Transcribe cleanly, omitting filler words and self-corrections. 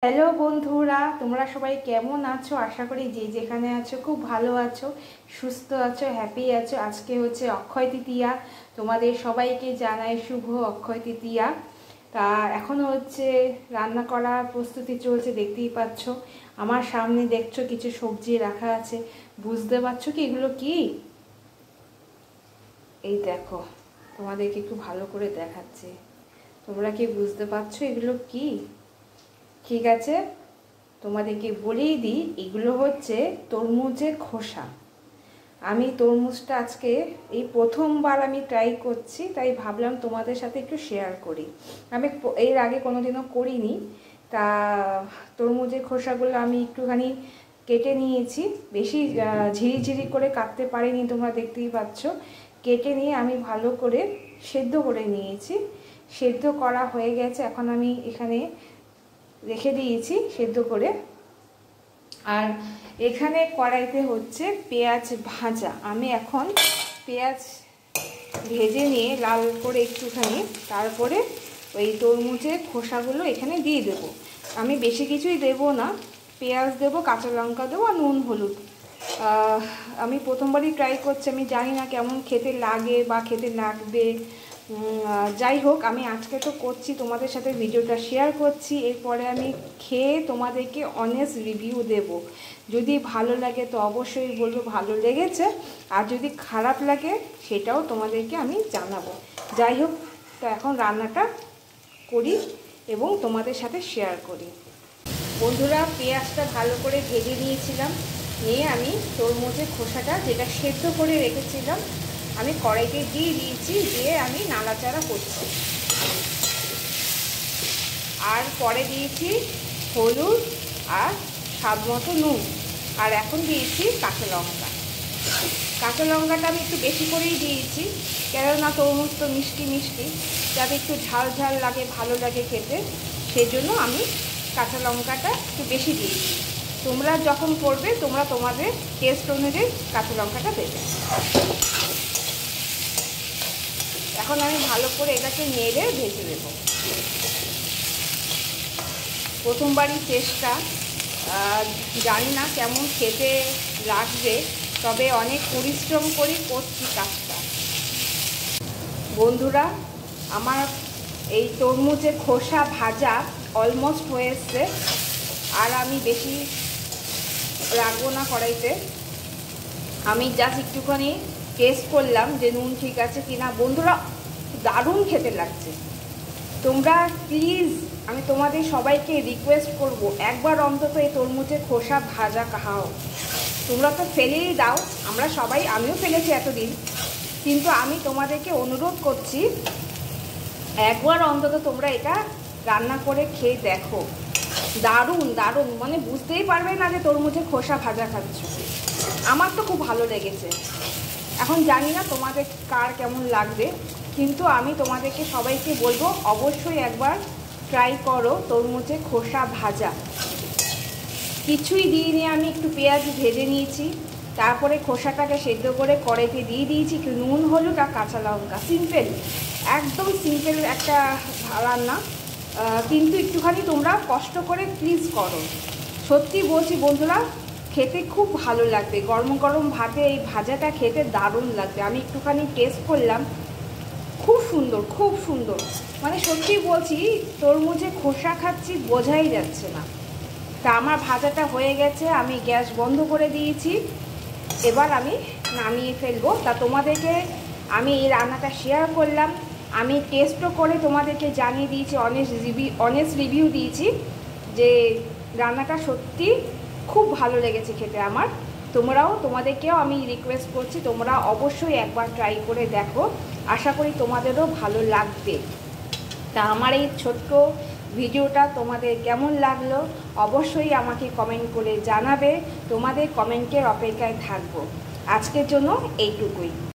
Hello বন্ধুরা, তোমরা সবাই কেমন আছো? আশা করি যে যেখানে আছো খুব ভালো আছো, সুস্থ আছো, হ্যাপি আছো। আজকে হচ্ছে অক্ষয় তৃতীয়া। তোমাদের সবাইকে জানাই শুভ অক্ষয় তৃতীয়া। তা এখন হচ্ছে রান্না করার প্রস্তুতি চলছে, দেখতেই পাচ্ছ। আমার সামনে দেখছো কিছু সবজি রাখা আছে। বুঝতে পারছো কি এগুলো কি? এই দেখো, তোমাদেরকে একটু ভালো করে দেখাচ্ছি। তোমরা কি বুঝতে পারছো এগুলো কি? ঠিক আছে, তোমাদেরকে বলেই দিই, এগুলো হচ্ছে তরমুজের খোসা। আমি তরমুজটা আজকে এই প্রথমবার আমি ট্রাই করছি, তাই ভাবলাম তোমাদের সাথে একটু শেয়ার করি। আমি এর আগে কোনোদিনও করিনি। তা তরমুজের খোসাগুলো আমি একটুখানি কেটে নিয়েছি, বেশি ঝিরিঝিরি করে কাটতে পারিনি, তোমরা দেখতেই পাচ্ছ। কেটে নিয়ে আমি ভালো করে সেদ্ধ করে নিয়েছি। সেদ্ধ করা হয়ে গেছে, এখন আমি এখানে রেখে দিয়েছি সেদ্ধ করে। আর এখানে কড়াইতে হচ্ছে পেঁয়াজ ভাজা। আমি এখন পেঁয়াজ ভেজে নিয়ে লাল করে একটুখানি, তারপরে ওই তরমুজের খোসাগুলো এখানে দিয়ে দেবো। আমি বেশি কিছুই দেবো না, পেঁয়াজ দেবো, কাঁচা লঙ্কা দেবো আর নুন হলুদ। আমি প্রথমবারই ট্রাই করছি, আমি জানি না কেমন খেতে লাগে বা খেতে লাগবে। যাই হোক, আমি আজকে তো করছি, তোমাদের সাথে ভিডিওটা শেয়ার করছি। এরপরে আমি খেয়ে তোমাদেরকে অনেস্ট রিভিউ দেব। যদি ভালো লাগে তো অবশ্যই বলবো ভালো লেগেছে, আর যদি খারাপ লাগে সেটাও তোমাদেরকে আমি জানাবো। যাই হোক, তো এখন রান্নাটা করি এবং তোমাদের সাথে শেয়ার করি। বন্ধুরা, পেঁয়াজটা ভালো করে ভেজে নিয়েছিলাম, নিয়ে আমি তরমুজের খোসাটা যেটা সেদ্ধ করে রেখেছিলাম আমি কড়াইতে দিয়ে দিয়েছি, দিয়ে আমি নাড়াচাড়া করছি। আর পরে দিয়েছি হলুদ আর স্বাদ মতো নুন, আর এখন দিয়েছি কাঁচা লঙ্কা। কাঁচা লঙ্কাটা আমি একটু বেশি করেই দিয়েছি, কেননা তরমুজ তো মিষ্টি মিষ্টি, যাতে একটু ঝাল ঝাল লাগে, ভালো লাগে খেতে, সেই জন্য আমি কাঁচা লঙ্কাটা একটু বেশি দিয়েছি। তোমরা যখন করবে তোমরা তোমাদের টেস্ট অনুযায়ী কাঁচা লঙ্কাটা দেবে। এখন আমি ভালো করে এটাকে নেড়ে ভেজে দেব। প্রথমবারই চেষ্টা, জানি না কেমন খেতে লাগবে, তবে অনেক পরিশ্রম করে করছি কাজটা। বন্ধুরা, আমার এই তরমুজের খোসা ভাজা অলমোস্ট হয়ে এসছে, আর আমি বেশি রাখবো না কড়াইতে। আমি জাস্ট একটুখানি টেস্ট করলাম যে নুন ঠিক আছে কিনা। বন্ধুরা, দারুণ খেতে লাগছে। তোমরা প্লিজ, আমি তোমাদের সবাইকে রিকোয়েস্ট করব, একবার অন্তত এই তরমুজের খোসা ভাজা খাও। তোমরা তো ফেলেই দাও, আমরা সবাই, আমিও ফেলেছি এতদিন, কিন্তু আমি তোমাদেরকে অনুরোধ করছি একবার অন্তত তোমরা এটা রান্না করে খেয়ে দেখো। দারুণ দারুণ, মানে বুঝতেই পারবে না যে তরমুজের খোসা ভাজা খাচ্ছ। আমার তো খুব ভালো লেগেছে। এখন জানি না তোমাদের কার কেমন লাগবে, কিন্তু আমি তোমাদেরকে সবাইকে বলবো অবশ্যই একবার ট্রাই করো তরমুজের খোসা ভাজা। কিছুই দিইনি, আমি একটু পেঁয়াজ ভেজে নিয়েছি, তারপরে খোসাটাকে সেদ্ধ করে কড়াইতে দিয়ে দিয়েছি, একটু নুন হলুদ আর কাঁচা লঙ্কা। সিম্পল, একদম সিম্পল একটা রান্না, কিন্তু একটুখানি তোমরা কষ্ট করে প্লিজ করো। সত্যি বলছি বন্ধুরা, খেতে খুব ভালো লাগবে। গরম গরম ভাতে এই ভাজাটা খেতে দারুণ লাগবে। আমি একটুখানি টেস্ট করলাম, খুব সুন্দর, খুব সুন্দর। মানে সত্যি বলছি, তরমুজে খোসা খাচ্ছি বোঝাই যাচ্ছে না। তা আমার ভাজাটা হয়ে গেছে, আমি গ্যাস বন্ধ করে দিয়েছি। এবার আমি নামিয়ে ফেলবো। তা তোমাদেরকে আমি এই রান্নাটা শেয়ার করলাম, আমি টেস্টও করে তোমাদেরকে জানিয়ে দিয়েছি, অনেস্ট রিভিউ দিয়েছি যে রান্নাটা সত্যি খুব ভালো লেগেছে খেতে আমার। তোমাদেরকেও আমি রিকোয়েস্ট করছি, তোমরা অবশ্যই একবার ট্রাই করে দেখো, আশা করি তোমাদেরও ভালো লাগবে। তা আমার এই ছোট্ট ভিডিওটা তোমাদের কেমন লাগলো অবশ্যই আমাকে কমেন্ট করে জানাবে। তোমাদের কমেন্টের অপেক্ষায় থাকবো। আজকের জন্য এইটুকুই।